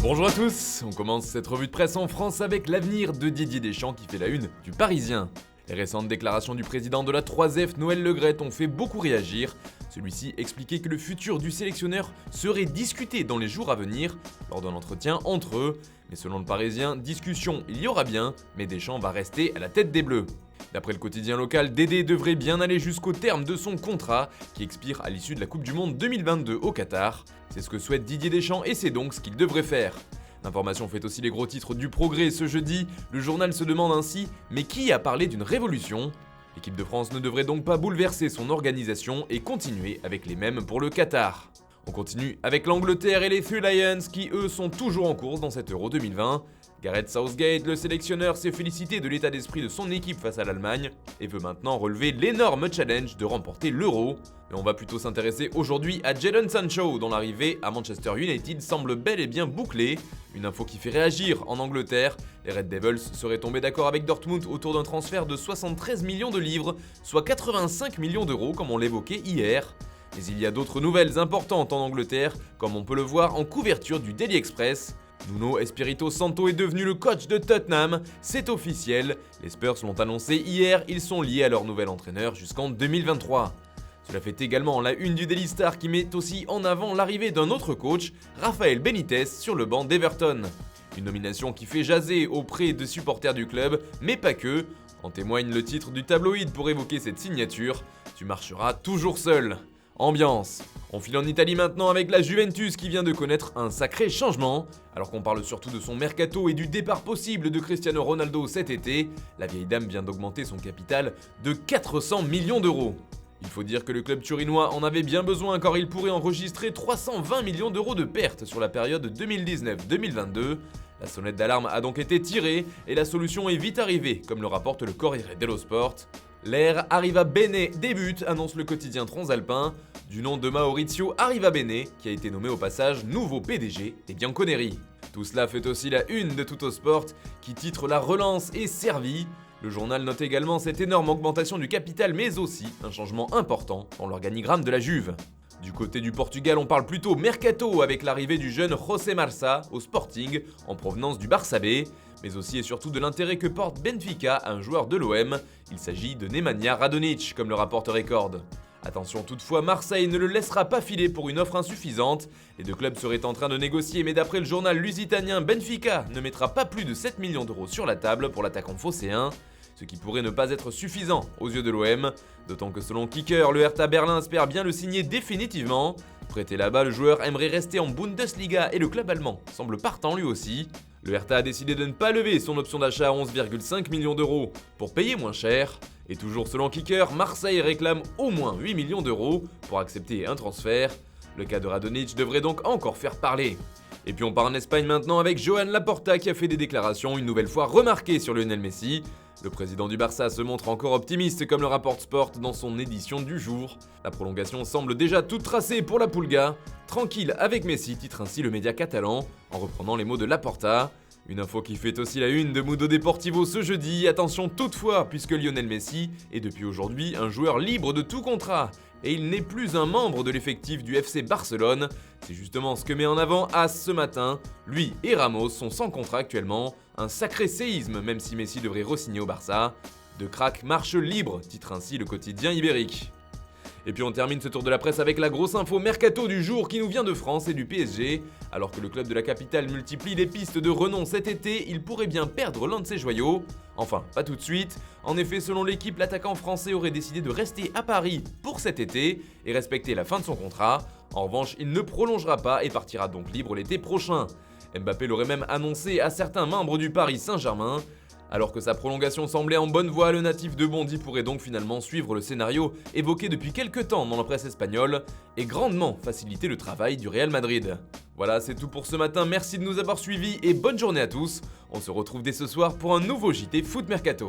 Bonjour à tous, on commence cette revue de presse en France avec l'avenir de Didier Deschamps qui fait la une du Parisien. Les récentes déclarations du président de la 3F, Noël Le Graët, ont fait beaucoup réagir. Celui-ci expliquait que le futur du sélectionneur serait discuté dans les jours à venir, lors d'un entretien entre eux. Mais selon le Parisien, discussion il y aura bien, mais Deschamps va rester à la tête des Bleus. D'après le quotidien local, Dédé devrait bien aller jusqu'au terme de son contrat, qui expire à l'issue de la Coupe du Monde 2022 au Qatar. C'est ce que souhaite Didier Deschamps et c'est donc ce qu'il devrait faire. L'information fait aussi les gros titres du Progrès ce jeudi. Le journal se demande ainsi « Mais qui a parlé d'une révolution ?» L'équipe de France ne devrait donc pas bouleverser son organisation et continuer avec les mêmes pour le Qatar. On continue avec l'Angleterre et les Three Lions qui eux sont toujours en course dans cet Euro 2020. Gareth Southgate, le sélectionneur, s'est félicité de l'état d'esprit de son équipe face à l'Allemagne et veut maintenant relever l'énorme challenge de remporter l'Euro. Mais on va plutôt s'intéresser aujourd'hui à Jadon Sancho, dont l'arrivée à Manchester United semble bel et bien bouclée. Une info qui fait réagir en Angleterre. Les Red Devils seraient tombés d'accord avec Dortmund autour d'un transfert de 73 millions de livres, soit 85 millions d'euros comme on l'évoquait hier. Mais il y a d'autres nouvelles importantes en Angleterre, comme on peut le voir en couverture du Daily Express. Nuno Espirito Santo est devenu le coach de Tottenham, c'est officiel. Les Spurs l'ont annoncé hier, ils sont liés à leur nouvel entraîneur jusqu'en 2023. Cela fait également la une du Daily Star qui met aussi en avant l'arrivée d'un autre coach, Rafael Benitez, sur le banc d'Everton. Une nomination qui fait jaser auprès de supporters du club, mais pas que. En témoigne le titre du tabloïd pour évoquer cette signature, « Tu marcheras toujours seul ». Ambiance. On file en Italie maintenant avec la Juventus qui vient de connaître un sacré changement. Alors qu'on parle surtout de son mercato et du départ possible de Cristiano Ronaldo cet été, la vieille dame vient d'augmenter son capital de 400 millions d'euros. Il faut dire que le club turinois en avait bien besoin car il pourrait enregistrer 320 millions d'euros de pertes sur la période 2019-2022. La sonnette d'alarme a donc été tirée et la solution est vite arrivée, comme le rapporte le Corriere dello Sport. L'ère Arriva Bene débute, annonce le quotidien transalpin, du nom de Maurizio Arriva Bene, qui a été nommé au passage nouveau PDG des Bianconeri. Tout cela fait aussi la une de Tuttosport, qui titre La relance est servie. Le journal note également cette énorme augmentation du capital, mais aussi un changement important dans l'organigramme de la Juve. Du côté du Portugal, on parle plutôt mercato avec l'arrivée du jeune José Marça au Sporting en provenance du Barça B, mais aussi et surtout de l'intérêt que porte Benfica à un joueur de l'OM. Il s'agit de Nemanja Radonjic, comme le rapporte Record. Attention toutefois, Marseille ne le laissera pas filer pour une offre insuffisante. Les deux clubs seraient en train de négocier, mais d'après le journal lusitanien, Benfica ne mettra pas plus de 7 millions d'euros sur la table pour l'attaquant phocéen, ce qui pourrait ne pas être suffisant aux yeux de l'OM, d'autant que selon Kicker, le Hertha Berlin espère bien le signer définitivement. Prêté là-bas, le joueur aimerait rester en Bundesliga et le club allemand semble partant lui aussi. Le Hertha a décidé de ne pas lever son option d'achat à 11,5 millions d'euros pour payer moins cher. Et toujours selon Kicker, Marseille réclame au moins 8 millions d'euros pour accepter un transfert. Le cas de Radonjic devrait donc encore faire parler. Et puis on part en Espagne maintenant avec Joan Laporta qui a fait des déclarations une nouvelle fois remarquées sur Lionel Messi. Le président du Barça se montre encore optimiste comme le rapporte Sport dans son édition du jour. La prolongation semble déjà toute tracée pour la Pulga. Tranquille avec Messi, titre ainsi le média catalan, en reprenant les mots de Laporta. Une info qui fait aussi la une de Mundo Deportivo ce jeudi. Attention toutefois, puisque Lionel Messi est depuis aujourd'hui un joueur libre de tout contrat. Et il n'est plus un membre de l'effectif du FC Barcelone. C'est justement ce que met en avant As ce matin. Lui et Ramos sont sans contrat actuellement. Un sacré séisme, même si Messi devrait re-signer au Barça. De crack marche libre, titre ainsi le quotidien ibérique. Et puis on termine ce tour de la presse avec la grosse info mercato du jour qui nous vient de France et du PSG. Alors que le club de la capitale multiplie les pistes de renom cet été, il pourrait bien perdre l'un de ses joyaux. Enfin, pas tout de suite. En effet, selon l'équipe, l'attaquant français aurait décidé de rester à Paris pour cet été et respecter la fin de son contrat. En revanche, il ne prolongera pas et partira donc libre l'été prochain. Mbappé l'aurait même annoncé à certains membres du Paris Saint-Germain. Alors que sa prolongation semblait en bonne voie, le natif de Bondy pourrait donc finalement suivre le scénario évoqué depuis quelques temps dans la presse espagnole et grandement faciliter le travail du Real Madrid. Voilà, c'est tout pour ce matin, merci de nous avoir suivis et bonne journée à tous. On se retrouve dès ce soir pour un nouveau JT Foot Mercato.